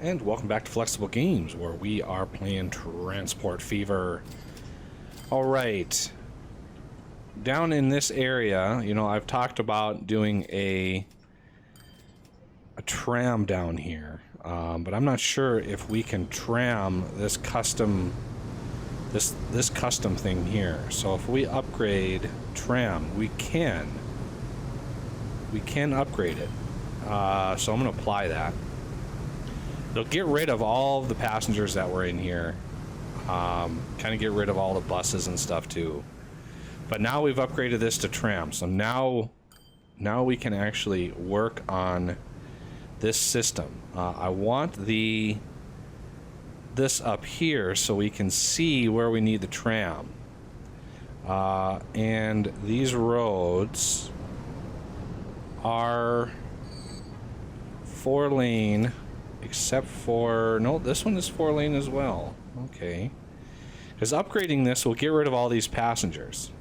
And welcome back to Flexible Games, where we are playing Transport Fever. Alright. Down in this area, you know, I've talked about doing a tram down here. But I'm not sure if we can tram this custom this custom thing here. So if we upgrade tram, we can upgrade it. So I'm going to apply that. It'll get rid of all of the passengers that were in here. Kind of get rid of all the buses and stuff too. But now we've upgraded this to tram. So now we can actually work on this system. I want this up here so we can see where we need the tram. And these roads are 4-lane. Except for... No, this one is 4-lane as well. Okay. Because upgrading this will get rid of all these passengers.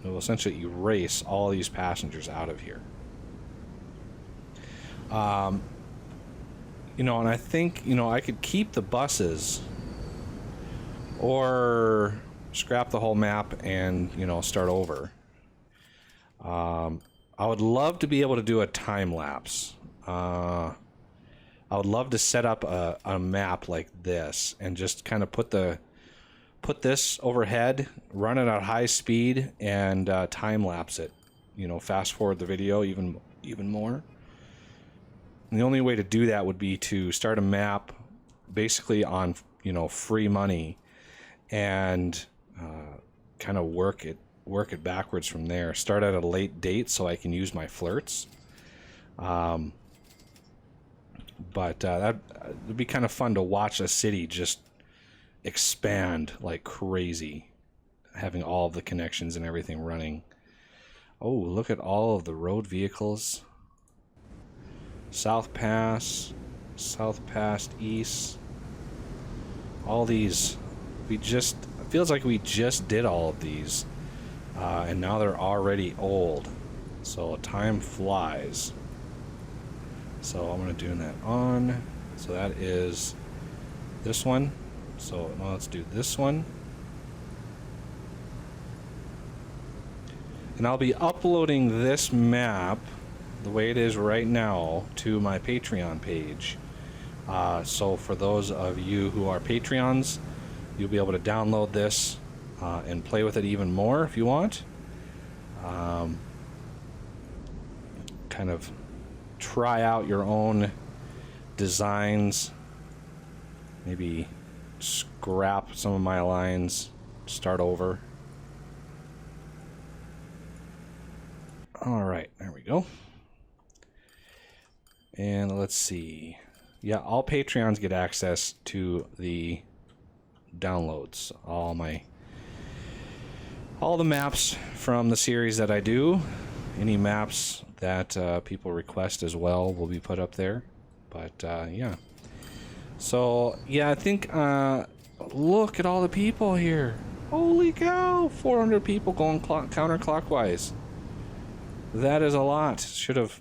It will essentially erase all these passengers out of here. You know, and I think, you know, I could keep the buses or scrap the whole map and, you know, start over. I would love to be able to do a time lapse. I would love to set up a map like this and just kind of put this overhead, run it at high speed, and time lapse it. You know, fast forward the video even more. And the only way to do that would be to start a map basically on, you know, free money, and kind of work it backwards from there. Start at a late date so I can use my flirts. But that would be kind of fun to watch a city just expand like crazy, having all of the connections and everything running. Oh, look at all of the road vehicles. South Pass East. All these, it feels like we just did all of these. And now they're already old. So time flies. So I'm going to do that on. So that is this one. So now let's do this one. And I'll be uploading this map the way it is right now to my Patreon page. So for those of you who are Patreons, you'll be able to download this and play with it even more if you want. Kind of try out your own designs, maybe scrap some of my lines, start over. All right, there we go. And let's see. Yeah, all Patreons get access to the downloads, all the maps from the series that I do. Any maps that people request as well will be put up there. But yeah. So yeah, I think look at all the people here. Holy cow, 400 people going counterclockwise. That is a lot. Should have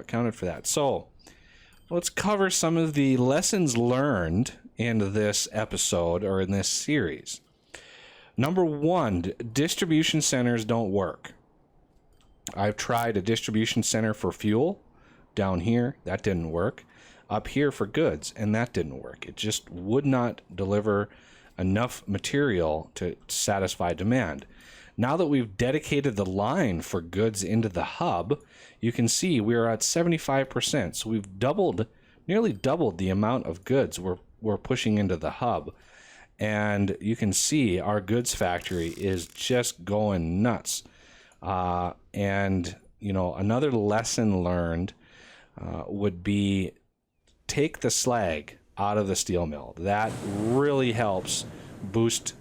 counted for that. So let's cover some of the lessons learned in this episode or in this series. Number 1, distribution centers don't work. I've tried a distribution center for fuel down here. That didn't work. Up here for goods, and that didn't work. It just would not deliver enough material to satisfy demand. Now that we've dedicated the line for goods into the hub, you can see we're at 75%. So we've nearly doubled the amount of goods we're pushing into the hub. And you can see our goods factory is just going nuts. And, you know, another lesson learned would be take the slag out of the steel mill. That really helps boost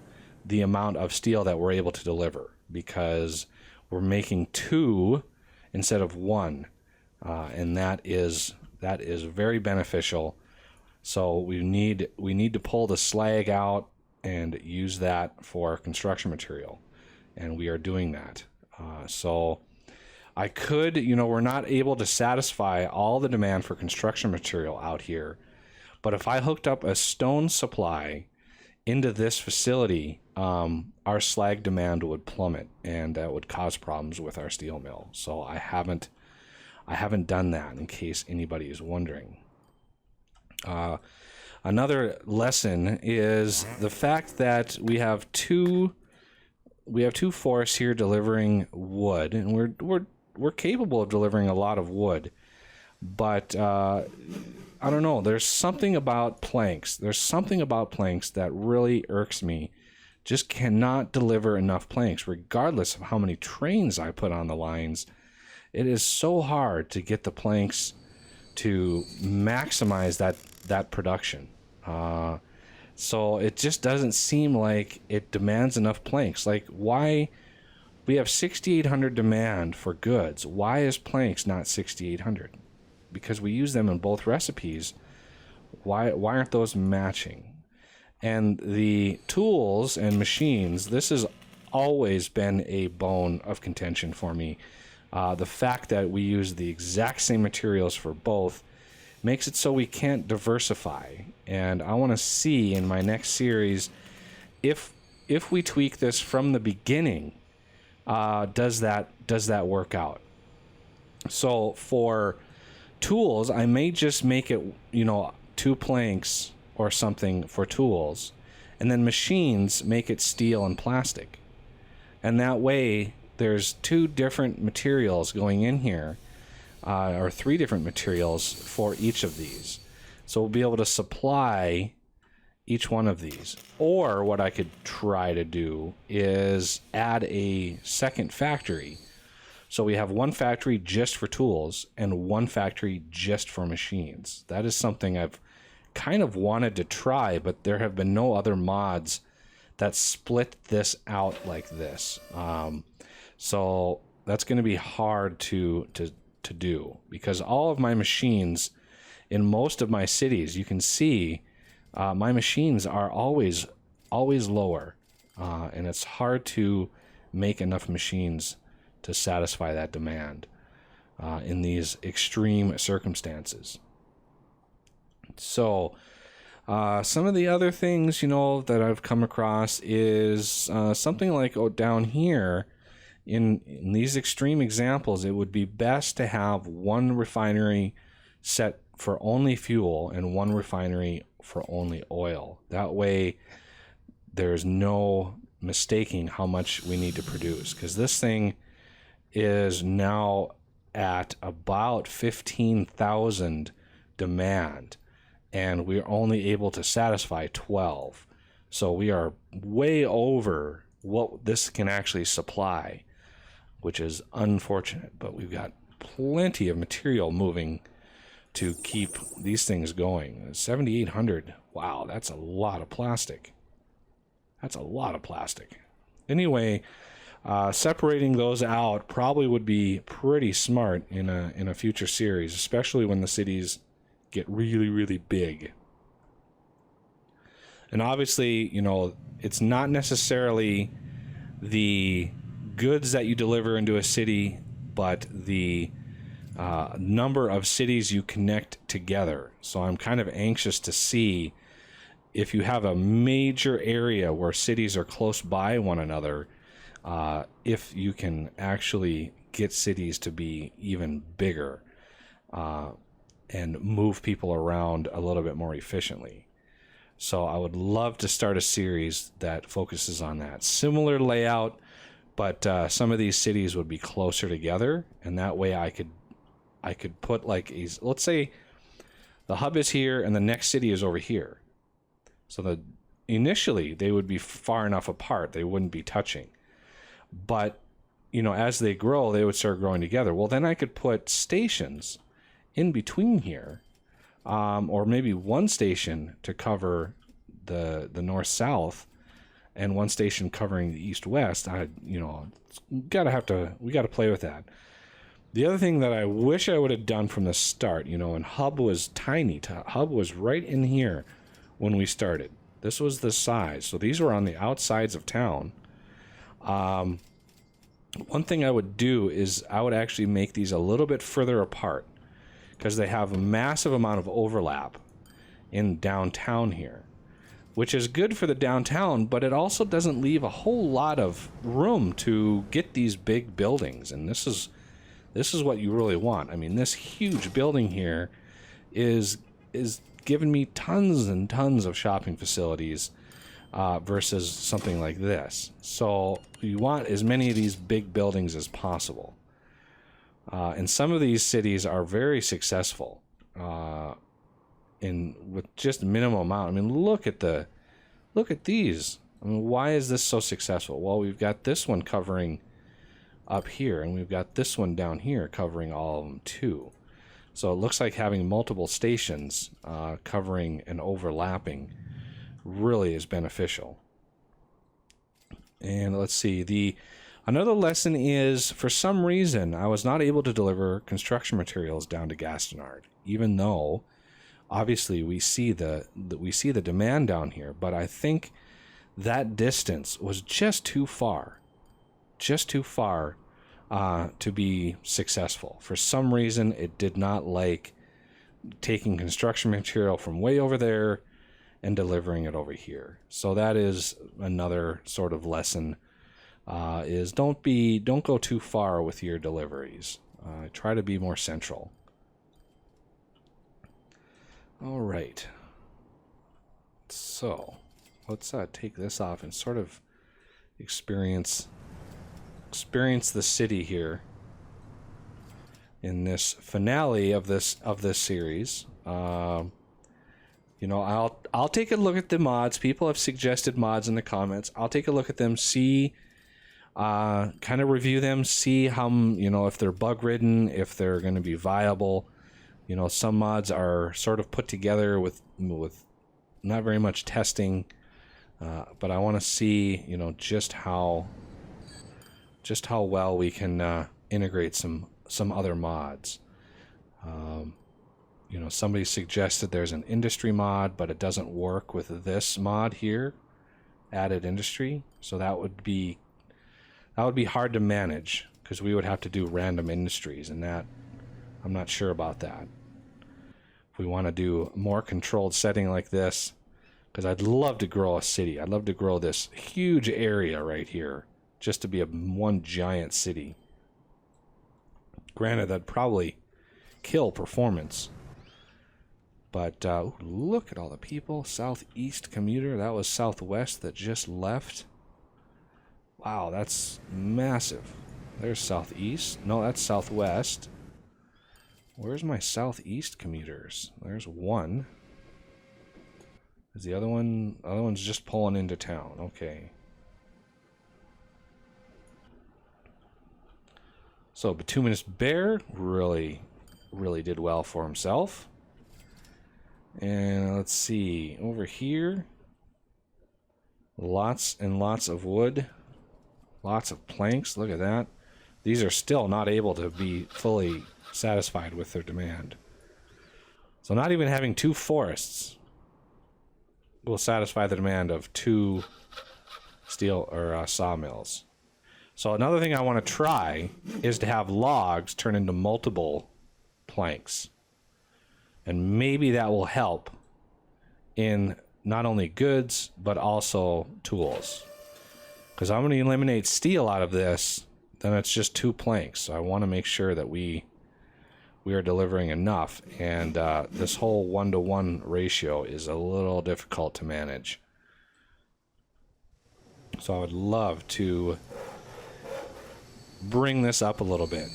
the amount of steel that we're able to deliver, because we're making 2 instead of 1. And that is very beneficial. So we need to pull the slag out and use that for construction material. And we are doing that. So I could, you know, we're not able to satisfy all the demand for construction material out here, But if I hooked up a stone supply into this facility, our slag demand would plummet, and that would cause problems with our steel mill. So I haven't done that, in case anybody is wondering. Another lesson is the fact that we have two forests here delivering wood, and we're capable of delivering a lot of wood. But I don't know. There's something about planks. There's something about planks that really irks me. Just cannot deliver enough planks, regardless of how many trains I put on the lines. It is so hard to get the planks to maximize that production. So it just doesn't seem like it demands enough planks. Like, why? We have 6,800 demand for goods. Why is planks not 6,800? Because we use them in both recipes. Why aren't those matching? And the tools and machines, this has always been a bone of contention for me. The fact that we use the exact same materials for both makes it so we can't diversify. And I want to see in my next series if we tweak this from the beginning, does that work out? So for tools, I may just make it, 2 planks or something for tools, and then machines make it steel and plastic. And that way there's 2 different materials going in here, or 3 different materials for each of these. So we'll be able to supply each one of these. Or what I could try to do is add a second factory. So we have one factory just for tools and one factory just for machines. That is something I've kind of wanted to try, but there have been no other mods that split this out like this. So that's going to be hard to do, because all of my machines in most of my cities, you can see my machines are always lower, and it's hard to make enough machines to satisfy that demand in these extreme circumstances. So some of the other things, that I've come across is something like down here in these extreme examples, it would be best to have one refinery set for only fuel and one refinery for only oil. That way there's no mistaking how much we need to produce, because this thing is now at about 15,000 demand, and we're only able to satisfy 12. So we are way over what this can actually supply, which is unfortunate, but we've got plenty of material moving to keep these things going. 7,800, wow, that's a lot of plastic. Anyway, separating those out probably would be pretty smart in a future series, especially when the cities get really, really big. And obviously, it's not necessarily the goods that you deliver into a city, but the number of cities you connect together. So I'm kind of anxious to see if you have a major area where cities are close by one another, if you can actually get cities to be even bigger and move people around a little bit more efficiently. So I would love to start a series that focuses on that. Similar layout, but some of these cities would be closer together, and that way I could put let's say the hub is here and the next city is over here. So initially they would be far enough apart, they wouldn't be touching. But, as they grow, they would start growing together. Well, then I could put stations in between here, or maybe one station to cover the north-south and one station covering the east-west. We got to play with that. The other thing that I wish I would have done from the start, and hub was tiny. Hub was right in here when we started. This was the size. So these were on the outsides of town. One thing I would do is I would actually make these a little bit further apart, because they have a massive amount of overlap. in downtown here, which is good for the downtown, but it also doesn't leave a whole lot of room to get these big buildings. And this is what you really want. I mean, this huge building here is giving me tons and tons of shopping facilities versus something like this. So you want as many of these big buildings as possible. And some of these cities are very successful with just minimal amount. I mean, look at these. I mean, why is this so successful? Well, we've got this one covering up here, and we've got this one down here covering all of them too. So it looks like having multiple stations covering and overlapping really is beneficial. And let's see, another lesson is, for some reason, I was not able to deliver construction materials down to Gastonard, even though obviously we see the demand down here. But I think that distance was just too far to be successful. For some reason, it did not like taking construction material from way over there and delivering it over here. So that is another sort of lesson, is don't go too far with your deliveries. Try to be more central. All right. So let's take this off and sort of experience the city here in this finale of this series. You know, I'll take a look at the mods. People have suggested mods in the comments. I'll take a look at them, see, kind of review them, see how, you know, if they're bug ridden, if they're going to be viable. You know, some mods are sort of put together with not very much testing, but I want to see, you know, just how well we can integrate some other mods. You know, somebody suggested there's an industry mod, but it doesn't work with this mod here, added industry. So that would be hard to manage, because we would have to do random industries, and that I'm not sure about that. If we want to do a more controlled setting like this, because I'd love to grow a city. I'd love to grow this huge area right here, just to be one giant city. Granted, that'd probably kill performance. But look at all the people. Southeast commuter. That was Southwest that just left. Wow, that's massive. There's Southeast. No, that's Southwest. Where's my Southeast commuters? There's one. Is the other one? The other one's just pulling into town. Okay. So Bituminous Bear really did well for himself. And let's see, over here, lots and lots of wood, lots of planks. Look at that. These are still not able to be fully satisfied with their demand. So not even having 2 forests will satisfy the demand of 2 steel or sawmills. So another thing I want to try is to have logs turn into multiple planks. And maybe that will help in not only goods, but also tools. Because I'm going to eliminate steel out of this, then it's just 2 planks. So I want to make sure that we are delivering enough. And this whole 1-to-1 ratio is a little difficult to manage. So I would love to bring this up a little bit.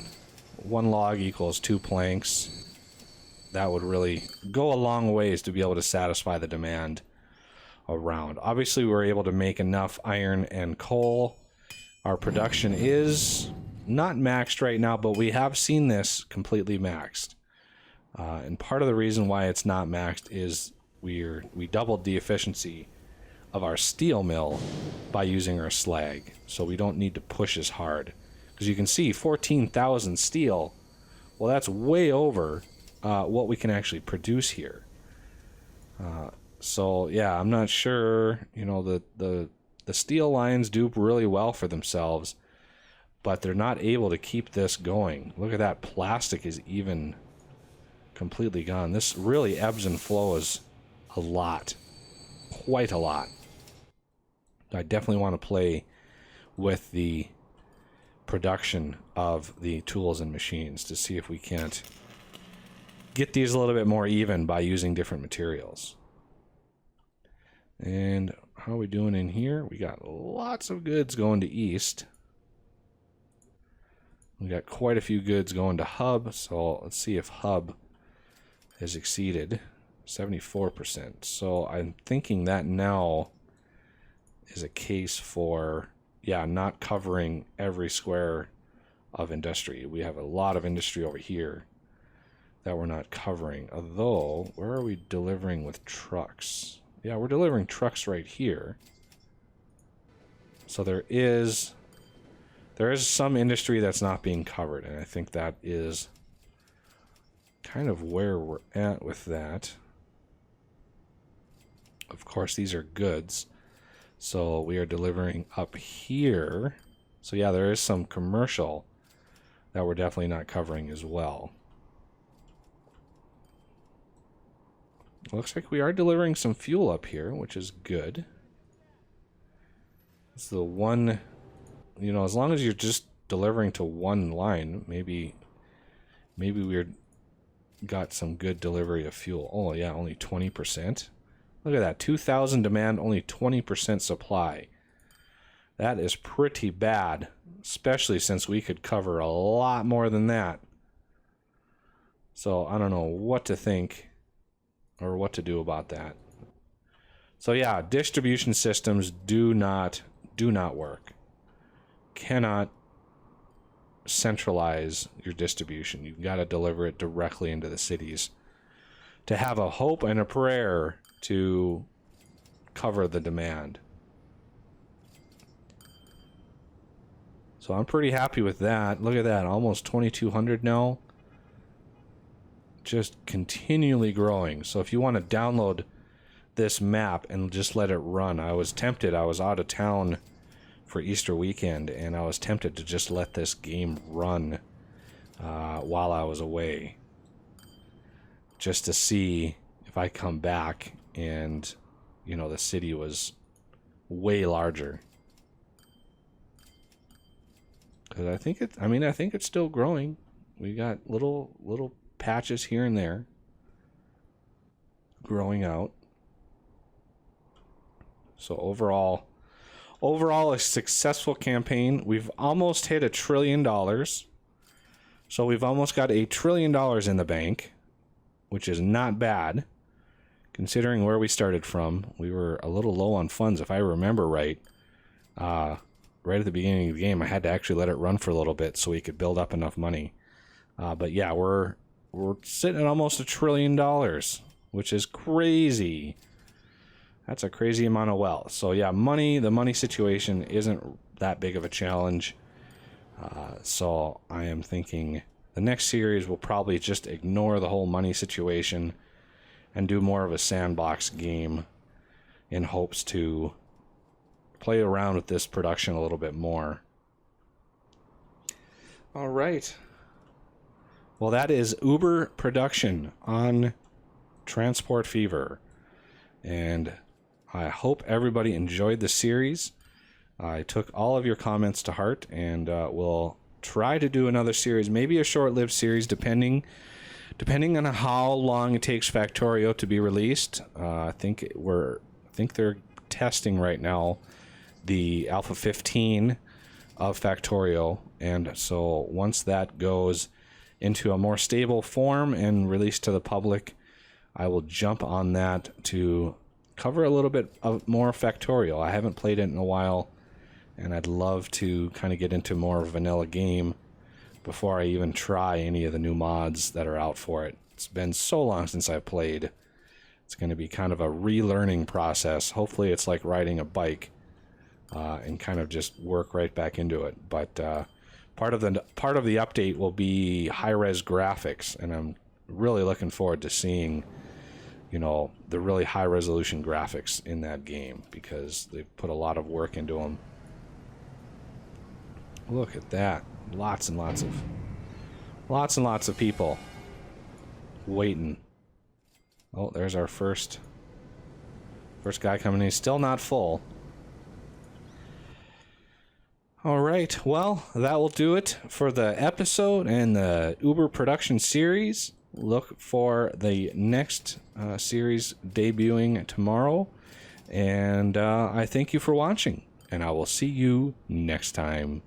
1 log equals 2 planks. That would really go a long ways to be able to satisfy the demand around. Obviously, we're able to make enough iron and coal. Our production is not maxed right now, but we have seen this completely maxed. And part of the reason why it's not maxed is we doubled the efficiency of our steel mill by using our slag. So we don't need to push as hard. Because you can see 14,000 steel, well, that's way over what we can actually produce here. So yeah, I'm not sure, you know, the steel lines do really well for themselves, but they're not able to keep this going. Look at that, plastic is even completely gone. This really ebbs and flows a lot. Quite a lot. I definitely want to play with the production of the tools and machines to see if we can't get these a little bit more even by using different materials. And how are we doing in here? We got lots of goods going to east. We got quite a few goods going to hub, so let's see if hub has exceeded 74%. So I'm thinking that now is a case for, yeah, not covering every square of industry. We have a lot of industry over here that we're not covering. Although, where are we delivering with trucks? Yeah, we're delivering trucks right here. So there is some industry that's not being covered, and I think that is kind of where we're at with that. Of course, these are goods. So we are delivering up here. So yeah, there is some commercial that we're definitely not covering as well. Looks like we are delivering some fuel up here, which is good. It's the one, you know, as long as you're just delivering to one line, maybe we're got some good delivery of fuel. Oh yeah, only 20%. Look at that, 2,000 demand, only 20% supply. That is pretty bad, especially since we could cover a lot more than that. So I don't know what to think or what to do about that. So yeah, distribution systems do not work. Cannot centralize your distribution. You've got to deliver it directly into the cities to have a hope and a prayer to cover the demand. So I'm pretty happy with that. Look at that, almost 2,200 now. Just continually growing. So if you want to download this map and just let it run, I was tempted. I was out of town for Easter weekend, and I was tempted to just let this game run while I was away, just to see if I come back and, you know, the city was way larger. Because I think it's still growing. We got little patches here and there growing out. So overall a successful campaign. We've almost hit $1 trillion. So we've almost got $1 trillion in the bank, which is not bad considering where we started from. We were a little low on funds, if I remember right. Right at the beginning of the game, I had to actually let it run for a little bit so we could build up enough money. But yeah, we're sitting at almost $1 trillion, which is crazy. That's a crazy amount of wealth. So yeah, the money situation isn't that big of a challenge. So I am thinking the next series will probably just ignore the whole money situation and do more of a sandbox game in hopes to play around with this production a little bit more. All right. Well, that is Uber production on Transport Fever. And I hope everybody enjoyed the series. I took all of your comments to heart, and we'll try to do another series, maybe a short-lived series, depending on how long it takes Factorio to be released. I think they're testing right now the Alpha 15 of Factorio, and so once that goes into a more stable form and released to the public, I will jump on that to cover a little bit of more Factorio. I haven't played it in a while, and I'd love to kind of get into more of a vanilla game before I even try any of the new mods that are out for it. It's been so long since I've played. It's going to be kind of a relearning process. Hopefully it's like riding a bike and kind of just work right back into it. But part of the update will be high-res graphics, and I'm really looking forward to seeing, you know, the really high-resolution graphics in that game, because they've put a lot of work into them. Look at that. Lots and lots of people waiting. Oh, there's our first First guy coming in, he's still not full. All right, well, that will do it for the episode and the Uber production series. Look for the next series debuting tomorrow. And I thank you for watching, and I will see you next time.